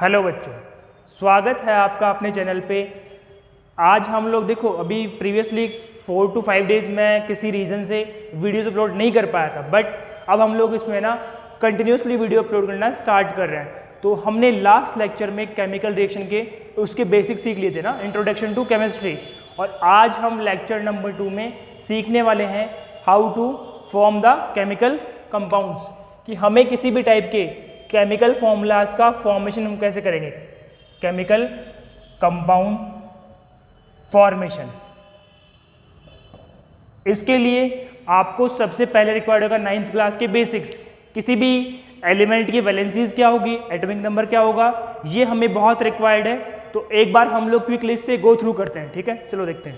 Hello बच्चों, स्वागत है आपका अपने चैनल पे। आज हम लोग देखो अभी प्रीवियसली 4 to 5 डेज़ में किसी रीज़न से वीडियोस अपलोड नहीं कर पाया था, बट अब हम लोग इसमें ना कंटिन्यूसली वीडियो अपलोड करना स्टार्ट कर रहे हैं। तो हमने लास्ट लेक्चर में केमिकल रिएक्शन के उसके बेसिक सीख लिए थे ना, इंट्रोडक्शन टू केमिस्ट्री, और आज हम लेक्चर नंबर 2 में सीखने वाले हैं how to form the chemical compounds, कि हमें किसी भी टाइप के केमिकल फॉर्मूलाज का फॉर्मेशन हम कैसे करेंगे, केमिकल कंपाउंड फॉर्मेशन। इसके लिए आपको सबसे पहले रिक्वायर्ड होगा 9th क्लास के बेसिक्स। किसी भी एलिमेंट की वैलेंसीज क्या होगी, एटॉमिक नंबर क्या होगा, ये हमें बहुत रिक्वायर्ड है। तो एक बार हम लोग क्विक लिस्ट से गो थ्रू करते हैं, ठीक है। चलो देखते हैं।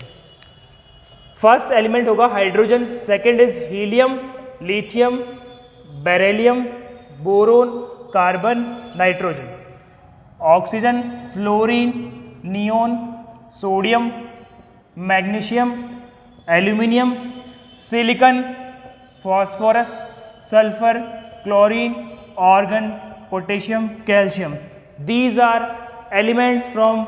फर्स्ट एलिमेंट होगा hydrogen, second is helium, lithium, beryllium, boron, carbon, nitrogen, oxygen, fluorine, neon, sodium, magnesium, aluminium, silicon, phosphorus, sulphur, chlorine, argon, potassium, calcium. These are elements from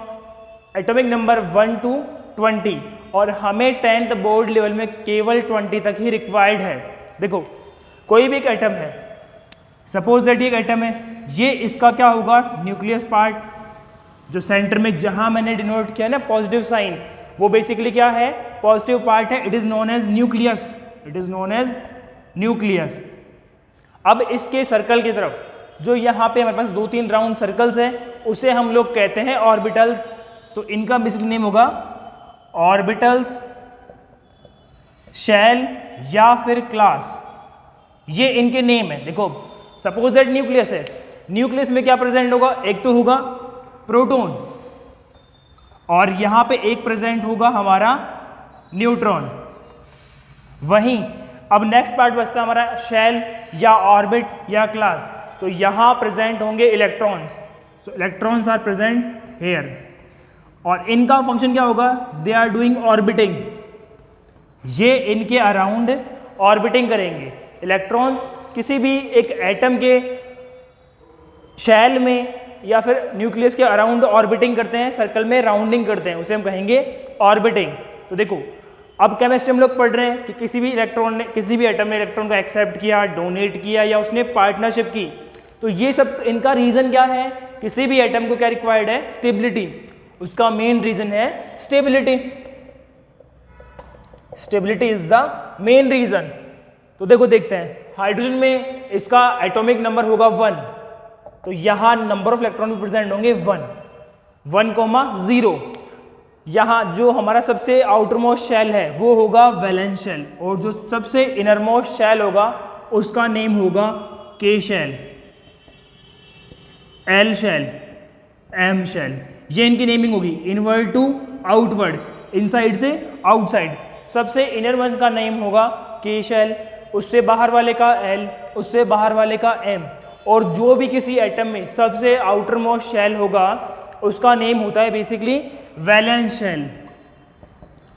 atomic number 1 to 20, और हमें 10th board level में केवल 20 तक ही required है। देखो कोई भी एक एटम है, सपोज दैट ये एक एटम है, ये इसका क्या होगा, न्यूक्लियस पार्ट जो सेंटर में जहां मैंने डिनोट किया ना पॉजिटिव साइन, वो बेसिकली क्या है, पॉजिटिव पार्ट है। It is known as nucleus, it is known as nucleus. अब इसके सर्कल की तरफ जो यहाँ पे हमारे पास 2-3 राउंड सर्कल्स हैं, उसे हम लोग कहते हैं ऑर्बिटल्स। तो इनका बेसिक नेम होगा ऑर्बिटल्स, शेल या फिर क्लास, ये इनके नेम है। देखो सपोज दैट न्यूक्लियस है, न्यूक्लियस में क्या प्रेजेंट होगा, एक तो होगा प्रोटॉन, और यहां पे एक प्रेजेंट होगा हमारा न्यूट्रॉन। वहीं अब नेक्स्ट पार्ट बचता है हमारा शेल या ऑर्बिट या क्लास, तो यहां प्रेजेंट होंगे electrons. So electrons are present here, और इनका फंक्शन क्या होगा, दे आर डूइंग ऑर्बिटिंग, ये इनके अराउंड ऑर्बिटिंग करेंगे। इलेक्ट्रॉन्स किसी भी एक एटम के शेल में या फिर न्यूक्लियस के अराउंड ऑर्बिटिंग करते हैं, सर्कल में राउंडिंग करते हैं, उसे हम कहेंगे ऑर्बिटिंग। तो देखो अब केमिस्ट्री हम लोग पढ़ रहे हैं कि किसी भी इलेक्ट्रॉन ने, किसी भी एटम ने इलेक्ट्रॉन को एक्सेप्ट किया, डोनेट किया, या उसने पार्टनरशिप की, तो ये सब इनका रीजन क्या है, किसी भी एटम को क्या रिक्वायर्ड है, स्टेबिलिटी। उसका मेन रीजन है stability, stability is the main reason. तो देखो देखते हैं, हाइड्रोजन में इसका एटॉमिक नंबर होगा 1, तो यहां नंबर ऑफ इलेक्ट्रॉन भी प्रेजेंट होंगे 1,0। यहां जो हमारा सबसे आउटर मोस्ट शेल है वो होगा वैलेंस शेल, और जो सबसे इनर मोस्ट शेल होगा उसका नेम होगा K shell, L shell, M shell. ये इनकी नेमिंग होगी इनवर्ड टू आउटवर्ड, इनसाइड से आउटसाइड। सबसे इनर वन का नेम होगा के शेल, उससे बाहर वाले का एल, उससे बाहर वाले का एम, और जो भी किसी एटम में सबसे आउटर मोस्ट शेल होगा उसका नेम होता है basically valence shell,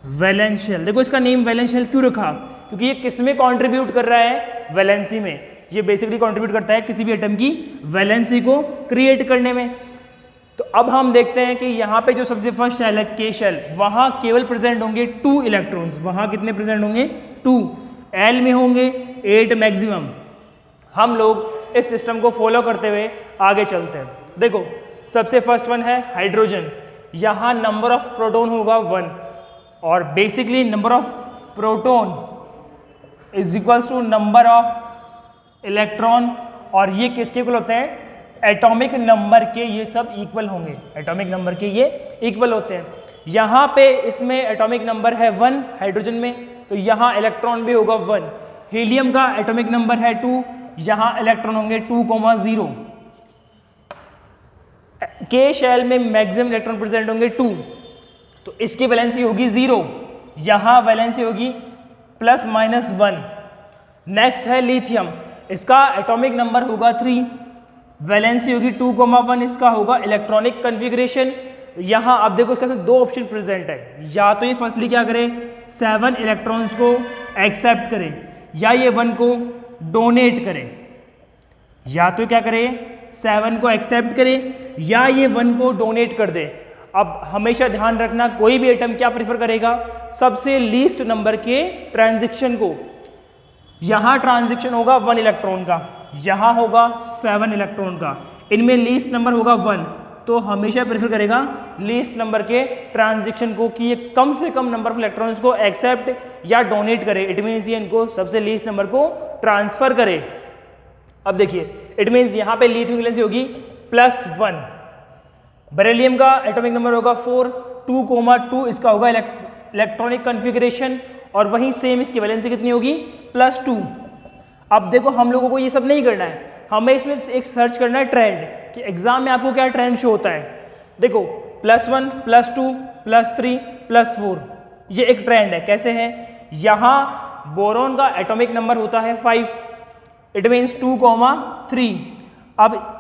valence shell. देखो इसका नेम वैलेंस शेल क्यों रखा, क्योंकि ये किस में कंट्रीब्यूट कर रहा है, वैलेंसी में। ये बेसिकली कंट्रीब्यूट करता है किसी भी एटम की वैलेंसी को क्रिएट करने में। तो अब हम देखते हैं कि यहाँ पे जो सबसे फर्स्ट शेल है के शेल, वहाँ केवल प्रेजेंट होंगे 2 इलेक्ट्रॉन्स। वहाँ कितने प्रेजेंट होंगे, 2। एल में होंगे 8 मैक्सिमम। हम लोग इस सिस्टम को फॉलो करते हुए आगे चलते हैं। देखो सबसे फर्स्ट वन है हाइड्रोजन, यहाँ नंबर ऑफ प्रोटॉन होगा 1, और basically number of proton is equals to number of electron, और ये किसके इक्वल होते हैं, एटॉमिक नंबर के। ये सब इक्वल होंगे, एटॉमिक नंबर के ये इक्वल होते हैं। यहाँ पे इसमें एटॉमिक नंबर है 1 हाइड्रोजन में, तो यहाँ इलेक्ट्रॉन भी होगा 1। हीलियम का एटॉमिक नंबर है 2, यहाँ इलेक्ट्रॉन होंगे 2,0। के शेल में मैक्सिमम इलेक्ट्रॉन प्रेजेंट होंगे 2, तो इसकी वैलेंसी होगी 0, यहाँ वैलेंसी होगी ±1। नेक्स्ट है लिथियम, इसका एटॉमिक नंबर होगा 3, वैलेंसी होगी 2,1, इसका होगा इलेक्ट्रॉनिक कन्फिग्रेशन। यहाँ अब देखो इसका 2 ऑप्शन प्रेजेंट है, या तो ये फर्स्टली क्या करे, 7 इलेक्ट्रॉन्स को एक्सेप्ट करे, या ये 1 को डोनेट करे, या तो क्या करे 7 को एक्सेप्ट करे या ये 1 को डोनेट कर दे। अब हमेशा ध्यान रखना, कोई भी एटम क्या प्रेफर करेगा, सबसे लीस्ट नंबर के ट्रांजिशन को। यहाँ ट्रांजिशन होगा 1 इलेक्ट्रॉन का, यहाँ होगा 7 इलेक्ट्रॉन का, इनमें लीस्ट नंबर होगा 1, तो हमेशा प्रेफर करेगा लीस्ट नंबर के ट्रांजिशन को कि ये कम से कम नंबर ऑफ इलेक्ट्रॉन्स को एक्सेप्ट या डोनेट करे। इट मीन्स ये इनको सबसे लीस्ट नंबर को ट्रांसफर करे। अब देखिए, इट मीन्स यहाँ पे लीथ वैलेंसी होगी +1, बेरिलियम का एटॉमिक नंबर होगा 4, 2,2 इसका होगा इलेक्ट्रॉनिक कॉन्फ़िगरेशन, और वहीं सेम इसकी वैलेंसी कितनी होगी +2। अब देखो हम लोगों को ये सब नहीं करना है, हमें इसमें एक सर्च करना है ट्रेंड कि एग्जाम में आपको क्या ट्रेंड शो होता है। देखो +1, +2, +3, +4 ये एक ट्रेंड है। कैसे है, यहाँ बोरॉन का एटॉमिक नंबर होता है 5, इट मीन्स 2,3। अब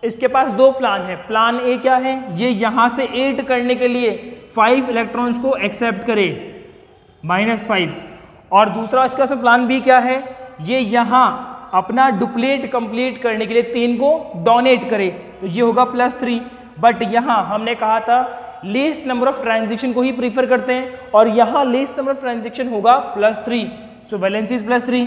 इसके पास दो प्लान है। प्लान ए क्या है, ये यहाँ से 8 करने के लिए 5 इलेक्ट्रॉन्स को एक्सेप्ट करे -5, और दूसरा इसका सब प्लान बी क्या है, ये यहाँ अपना डुप्लेट कंप्लीट करने के लिए 3 को डोनेट करे, तो ये होगा +3। बट यहाँ हमने कहा था लीस्ट नंबर ऑफ ट्रांजिशन को ही प्रीफर करते हैं, और यहाँ लीस्ट नंबर ऑफ ट्रांजिशन होगा +3, सो वैलेंसी इज +3।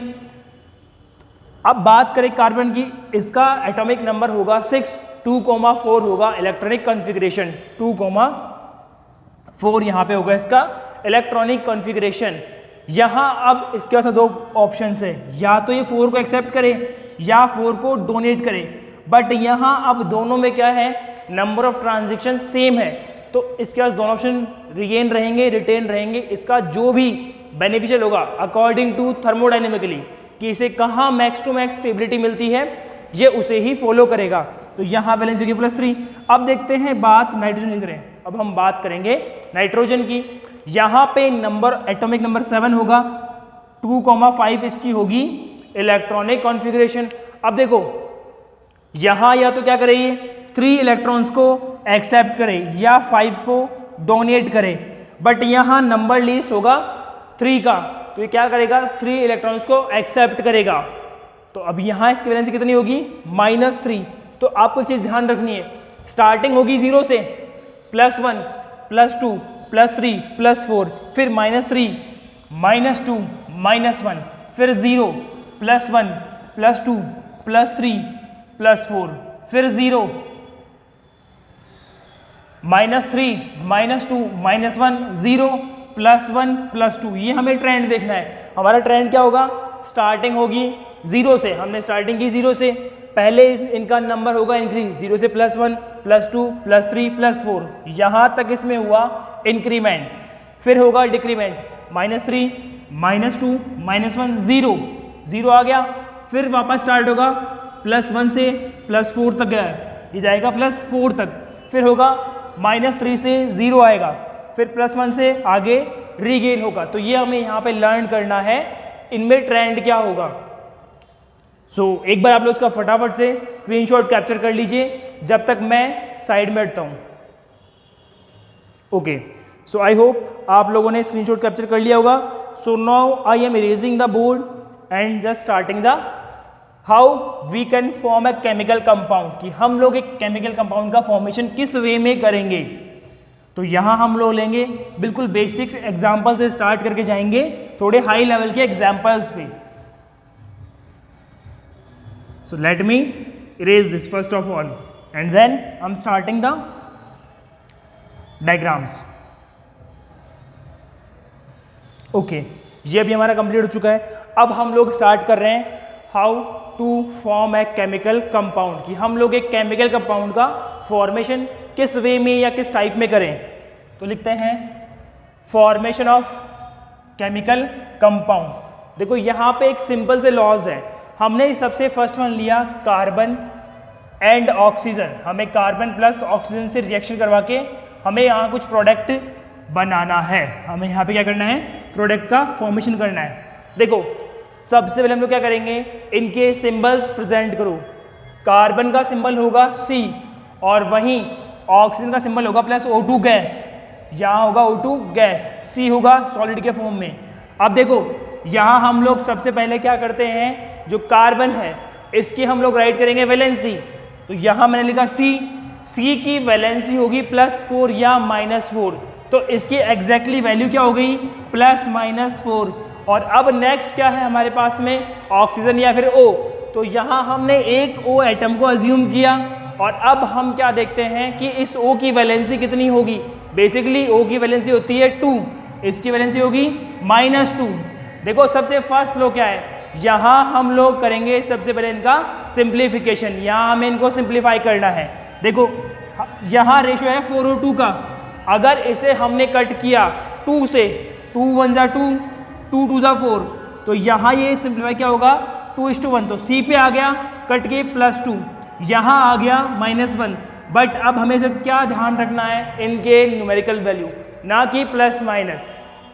अब बात करें कार्बन की, इसका एटॉमिक नंबर होगा 6, 2,4 होगा इलेक्ट्रॉनिक कॉन्फ़िगरेशन, 2,4 यहाँ पे होगा इसका इलेक्ट्रॉनिक कॉन्फ़िगरेशन। यहाँ अब इसके पास 2 ऑप्शन है, या तो ये 4 को एक्सेप्ट करे या 4 को डोनेट करे। बट यहाँ अब दोनों में क्या है, नंबर ऑफ ट्रांजिशन सेम है, तो इसके पास दोनों ऑप्शन रिगेन रहेंगे, रिटेन रहेंगे। इसका जो भी बेनिफिशियल होगा अकॉर्डिंग टू थर्मोडाइनेमिकली कि इसे कहाँ मैक्स टू मैक्स स्टेबिलिटी मिलती है, ये उसे ही फॉलो करेगा। तो यहाँ वैलेंसी होगी +3। अब देखते हैं बात नाइट्रोजन की करें। अब हम बात करेंगे नाइट्रोजन की। यहाँ पे एटॉमिक नंबर 7 होगा, 2,5 इसकी होगी इलेक्ट्रॉनिक कॉन्फ़िगरेशन। अब देखो यहाँ या तो क्या करे, ये 3 इलेक्ट्रॉन्स को एक्सेप्ट करे या 5 को डोनेट करे, बट यहाँ नंबर लिस्ट होगा 3 का, तो ये क्या करेगा, 3 इलेक्ट्रॉन्स को एक्सेप्ट करेगा। तो अब यहाँ इसकी वैलेंसी कितनी होगी -3। तो आपको चीज़ ध्यान रखनी है, स्टार्टिंग होगी 0 से, +1, +2, +3, +4, फिर -3, -2, -1, फिर 0, +1, +2, +3, +4, फिर 0, -3, -2, -1, 0, +1, +2। ये हमें ट्रेंड देखना है। हमारा ट्रेंड क्या होगा, स्टार्टिंग होगी 0 से, हमने स्टार्टिंग की 0 से, पहले इनका नंबर होगा इंक्रीज 0 से +1, +2, +3, +4, यहाँ तक इसमें हुआ इंक्रीमेंट, फिर होगा डिक्रीमेंट, -3, -2, -1, 0, 0 आ गया, फिर वापस स्टार्ट होगा +1 से +4 तक गया, ये जाएगा +4 तक, फिर होगा -3 से 0 आएगा, फिर +1 से आगे रीगेन होगा। तो ये हमें यहाँ पे लर्न करना है, इनमें ट्रेंड क्या होगा। एक बार आप लोग इसका फटाफट से स्क्रीनशॉट कैप्चर कर लीजिए जब तक मैं साइड में हटता हूँ। ओके, सो आई होप आप लोगों ने स्क्रीनशॉट कैप्चर कर लिया होगा। So now I am erasing the board and just starting the how we can form a chemical compound, कि हम लोग एक केमिकल कंपाउंड का फॉर्मेशन किस वे में करेंगे। तो यहाँ हम लोग लेंगे बिल्कुल बेसिक एग्जाम्पल से स्टार्ट करके जाएंगे थोड़े हाई लेवल के एग्जाम्पल्स पे। So let me erase this first of all and then I'm starting the diagrams. Okay, ये अभी हमारा कंप्लीट हो चुका है। अब हम लोग स्टार्ट कर रहे हैं how to form a chemical compound, कि हम लोग एक केमिकल कंपाउंड का फॉर्मेशन किस वे में या किस टाइप में करें। तो लिखते हैं फॉर्मेशन ऑफ केमिकल कंपाउंड। देखो यहाँ पे एक सिंपल से लॉज है, हमने सबसे फर्स्ट वन लिया कार्बन एंड ऑक्सीजन, हमें कार्बन प्लस ऑक्सीजन से रिएक्शन करवा के हमें यहाँ कुछ प्रोडक्ट बनाना है, हमें यहाँ पे क्या करना है, प्रोडक्ट का फॉर्मेशन करना है। देखो सबसे पहले हम लोग क्या करेंगे, इनके सिंबल्स प्रेजेंट करो। कार्बन का सिंबल होगा C और वहीं ऑक्सीजन का सिंबल होगा +O2 गैस, यहाँ होगा O2 गैस, C होगा सॉलिड के फॉर्म में। अब देखो यहाँ हम लोग सबसे पहले क्या करते हैं, जो कार्बन है इसकी हम लोग राइट करेंगे वैलेंसी, तो यहाँ मैंने लिखा सी की वैलेंसी होगी +4 या -4, तो इसकी एग्जैक्टली वैल्यू क्या हो गई +-4। और अब नेक्स्ट क्या है हमारे पास में, ऑक्सीजन या फिर O। तो यहाँ हमने एक O एटम को अज्यूम किया और अब हम क्या देखते हैं कि इस O की वैलेंसी कितनी होगी। बेसिकली O की वैलेंसी होती है 2, इसकी वैलेंसी होगी -2। देखो सबसे फर्स्ट लो क्या है, यहाँ हम लोग करेंगे सबसे पहले इनका सिंप्लीफिकेशन, यहाँ हमें इनको सिंप्लीफाई करना है। देखो यहाँ रेशियो है 4:2 का, अगर इसे हमने कट किया 2 से, 2 1 जा 2, 2 2 जा 4, तो यहाँ ये सिंप्लीफाई क्या होगा 2:1, तो C पे आ गया कट के +2, यहाँ आ गया -1। बट अब हमें सिर्फ क्या ध्यान रखना है, इनके न्यूमेरिकल वैल्यू, ना कि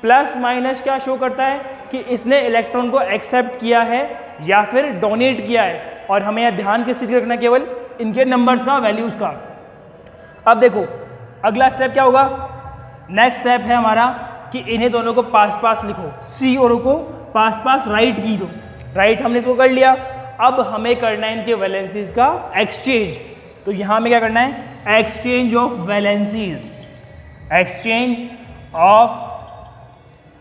प्लस माइनस क्या शो करता है कि इसने इलेक्ट्रॉन को एक्सेप्ट किया है या फिर डोनेट किया है, और हमें यह ध्यान किस चीज़ का रखना है, केवल इनके नंबर्स का, वैल्यूज़ का। अब देखो अगला स्टेप क्या होगा, नेक्स्ट स्टेप है हमारा कि इन्हें दोनों को पास पास लिखो, C और O को पास पास राइट की दो, राइट हमने इसको कर लिया। अब हमें करना है इनके वैलेंसीज का एक्सचेंज, तो यहाँ में क्या करना है, exchange of valencies, exchange of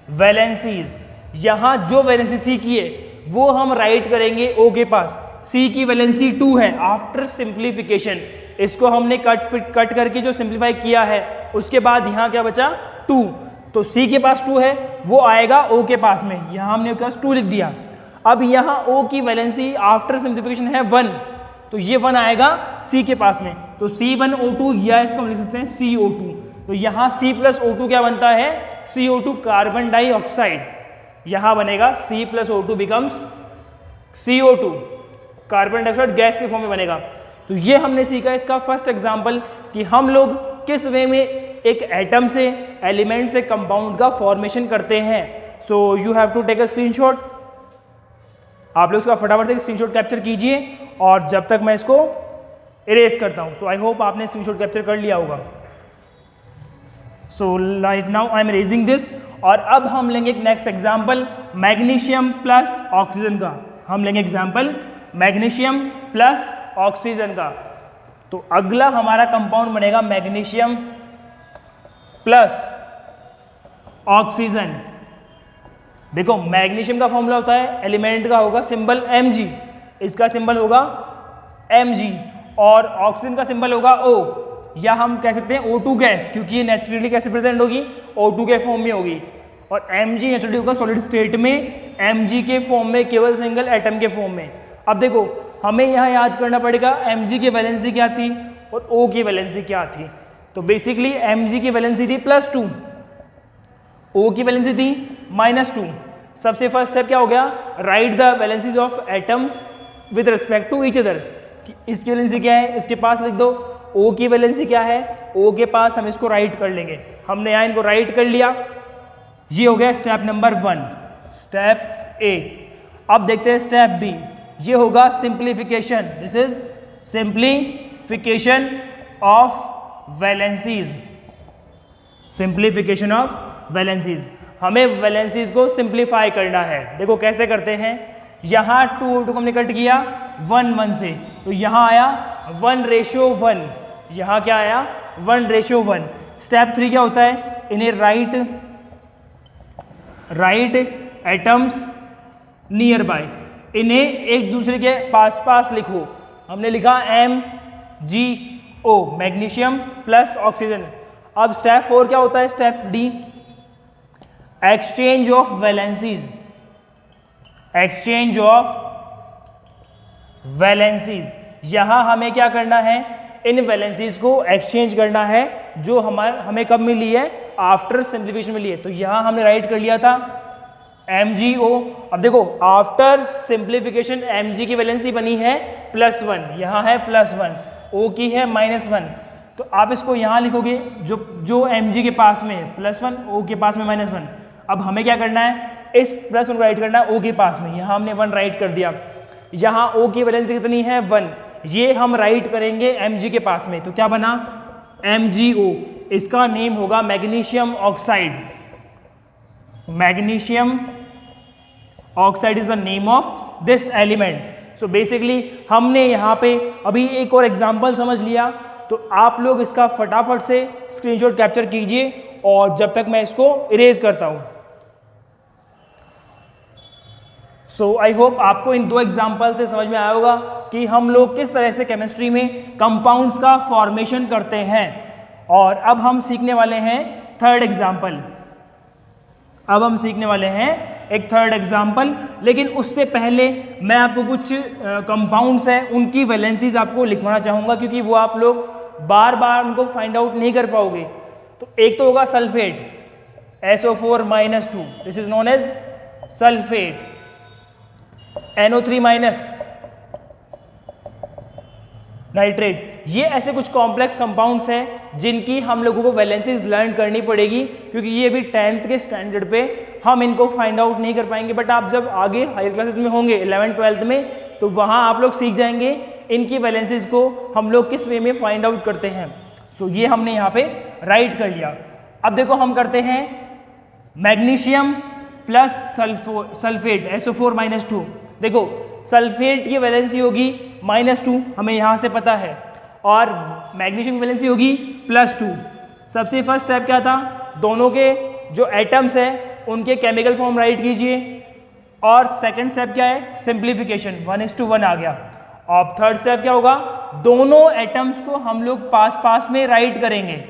valencies. यहाँ जो वैलेंसी C की है वो हम राइट करेंगे O के पास, C की वैलेंसी 2 है। आफ्टर सिंप्लीफिकेशन इसको हमने कट करके जो सिंप्लीफाई किया है, उसके बाद यहाँ क्या बचा 2, तो C के पास 2 है, वो आएगा O के पास में, यहाँ हमने उसके पास 2 लिख दिया। अब यहाँ O की वैलेंसी आफ्टर सिंप्लीफिकेशन है 1, तो ये 1 आएगा C के पास में, तो C1O2 या इसको हम लिख सकते हैं CO2। तो यहाँ C + O2 क्या बनता है, CO2 कार्बन डाइऑक्साइड, यहाँ बनेगा C + O2 becomes CO2, carbon dioxide gas के फॉर्म में बनेगा। तो ये हमने सीखा इसका फर्स्ट एग्जाम्पल कि हम लोग किस वे में एक एटम से, एलिमेंट से कंपाउंड का फॉर्मेशन करते हैं। So you have to take a screenshot, आप लोग इसका फटाफट से स्क्रीनशॉट कैप्चर कीजिए और जब तक मैं इसको इरेज करता हूँ। सो आई होप आपने स्क्रीनशॉट कैप्चर कर लिया होगा। So right now I am erasing this, और अब हम लेंगे एक next example magnesium plus oxygen का। हम लेंगे एग्जाम्पल मैग्नीशियम प्लस ऑक्सीजन का। तो अगला हमारा कंपाउंड बनेगा मैग्नीशियम प्लस ऑक्सीजन। देखो मैग्नीशियम का फॉर्मूला होता है, एलिमेंट का होगा सिंबल Mg, इसका सिंबल होगा Mg, और ऑक्सीजन का सिंबल होगा O, या हम कह सकते हैं O2 गैस, क्योंकि ये नेचुरली कैसे प्रेजेंट होगी, O2 के फॉर्म में होगी, और Mg नेचुरली होगा सॉलिड स्टेट में, Mg के फॉर्म में, केवल सिंगल एटम के फॉर्म में। अब देखो हमें यहाँ याद करना पड़ेगा Mg की वैलेंसी क्या थी और O की वैलेंसी क्या थी। तो बेसिकली Mg की वैलेंसी थी +2, O की वैलेंसी थी -2। सबसे फर्स्ट स्टेप क्या हो गया, write the valencies of atoms with respect to each other. इसकी वैलेंसी क्या है, इसके पास लिख दो, O की वैलेंसी क्या है, O के पास हम इसको राइट कर लेंगे। हमने यहाँ इनको राइट कर लिया, ये हो गया स्टेप नंबर 1, स्टेप A। अब देखते हैं स्टेप B, ये होगा simplification. This is simplification of valencies, simplification of valencies. हमें वैलेंसीज को सिंप्लीफाई करना है। देखो कैसे करते हैं, यहाँ 2 को हमने कट किया 1 1 से, तो यहाँ आया 1:1, यहाँ क्या आया 1:1। स्टेप 3 क्या होता है, इन्हें राइट एटम्स नियर बाय, इन्हें एक दूसरे के पास पास लिखो। हमने लिखा MgO, मैग्नीशियम प्लस ऑक्सीजन। अब स्टेप 4 क्या होता है, step D, exchange of valencies, exchange of valencies. यहां हमें क्या करना है, इन वैलेंसीज को एक्सचेंज करना है, जो हमें कब मिली है, आफ्टर सिंप्लीफिकेशन मिली है। तो यहां हमने राइट कर लिया था MgO। अब देखो आफ्टर सिंप्लीफिकेशन Mg की वैलेंसी बनी है +1, यहाँ है +1, O की है -1, तो आप इसको यहाँ लिखोगे, जो Mg के पास में है +1, O के पास में -1। अब हमें क्या करना है, इस +1 को राइट करना है O के पास में, यहाँ हमने 1 राइट कर दिया। यहाँ O की वैलेंसी कितनी है 1, ये हम राइट करेंगे Mg के पास में, तो क्या बना MgO। इसका नेम होगा magnesium oxide, magnesium oxide is the name of this element. So basically हमने यहाँ पे अभी एक और एग्जाम्पल समझ लिया, तो आप लोग इसका फटाफट से स्क्रीनशॉट कैप्चर कीजिए और जब तक मैं इसको इरेज करता हूँ। सो आई होप आपको इन दो एग्जाम्पल से समझ में आया होगा कि हम लोग किस तरह से केमिस्ट्री में कंपाउंड्स का फॉर्मेशन करते हैं। और अब हम सीखने वाले हैं थर्ड एग्जाम्पल। अब हम सीखने वाले हैं एक थर्ड एग्जाम्पल, लेकिन उससे पहले मैं आपको कुछ कंपाउंड्स हैं उनकी वैलेंसीज आपको लिखवाना चाहूँगा, क्योंकि वो आप लोग बार बार उनको फाइंड आउट नहीं कर पाओगे। तो एक तो होगा sulphate SO4-2, this is known as sulphate. NO3- nitrate. ये ऐसे कुछ कॉम्प्लेक्स कंपाउंड्स हैं जिनकी हम लोगों को वैलेंसीज लर्न करनी पड़ेगी, क्योंकि ये भी 10th के स्टैंडर्ड पे हम इनको फाइंड आउट नहीं कर पाएंगे। बट आप जब आगे हायर क्लासेस में होंगे 11th-12th में, तो वहाँ आप लोग सीख जाएंगे इनकी वैलेंसीज को हम लोग किस वे में फाइंड आउट करते हैं। सो ये हमने यहाँ पे राइट कर लिया। अब देखो हम करते हैं मैग्नीशियम प्लस सल्फेट SO4-2। देखो सल्फेट की वैलेंसी होगी -2, हमें यहाँ से पता है, और मैग्नीशियम की वैलेंसी होगी +2। सबसे फर्स्ट स्टेप क्या था, दोनों के जो एटम्स हैं उनके केमिकल फॉर्म राइट कीजिए, और सेकंड स्टेप क्या है, सिंप्लीफिकेशन, 1:1 आ गया। अब थर्ड स्टेप क्या होगा, दोनों एटम्स को हम लोग पास पास में राइट करेंगे,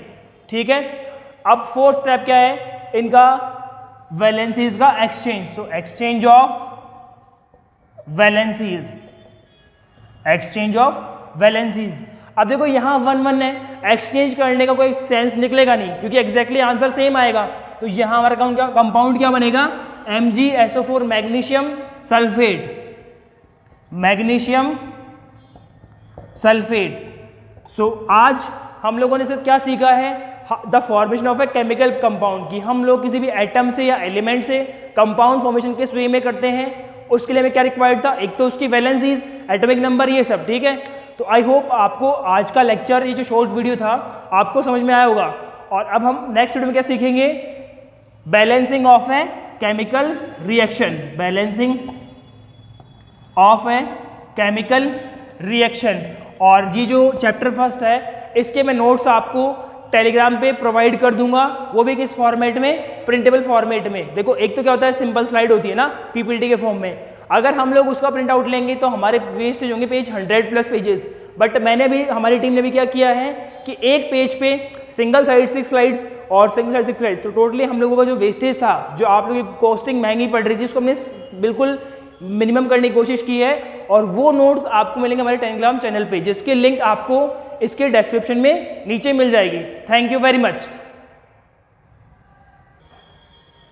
ठीक है। अब फोर्थ स्टेप क्या है, इनका वैलेंसीज का exchange, so exchange of valencies, exchange of valencies. अब देखो यहाँ 1-1 है, एक्सचेंज करने का कोई सेंस निकलेगा नहीं, क्योंकि एग्जैक्टली आंसर सेम आएगा। तो यहाँ हमारा कंपाउंड क्या बनेगा, MgSO4 magnesium sulphate, magnesium sulphate. So आज हम लोगों ने सिर्फ क्या सीखा है, the formation of a chemical compound, की हम लोग किसी भी एटम से या एलिमेंट से कंपाउंड फॉर्मेशन किस वे में करते हैं, उसके लिए हमें क्या रिक्वायर्ड था, एक तो उसकी वैलेंसीज, एटॉमिक नंबर, ये सब, ठीक है। तो आई होप आपको आज का लेक्चर, ये जो शॉर्ट वीडियो था, आपको समझ में आया होगा। और अब हम नेक्स्ट वीडियो में क्या सीखेंगे, balancing of a chemical reaction, balancing of a chemical reaction. और ये जो चैप्टर फर्स्ट है, इसके मैं नोट्स आपको टेलीग्राम पे प्रोवाइड कर दूंगा, वो भी किस फॉर्मेट में, प्रिंटेबल फॉर्मेट में। देखो एक तो क्या होता है, सिंपल स्लाइड होती है ना PPT के फॉर्म में, अगर हम लोग उसका प्रिंट आउट लेंगे तो हमारे वेस्टेज होंगे पेज 100+ पेजेस। बट मैंने भी, हमारी टीम ने भी क्या किया है कि एक पेज पे सिंगल साइड 6 स्लाइड्स और सिंगल साइड 6 स्लाइड्स, तो टोटली हम लोगों का जो वेस्टेज था, जो आप लोगों की कॉस्टिंग महंगी पड़ रही थी, उसको हमने बिल्कुल मिनिमम करने की कोशिश की है। और वो नोट्स आपको मिलेंगे हमारे टेलीग्राम चैनल पे, जिसके लिंक आपको इसके डिस्क्रिप्शन में नीचे मिल जाएगी। Thank you very much.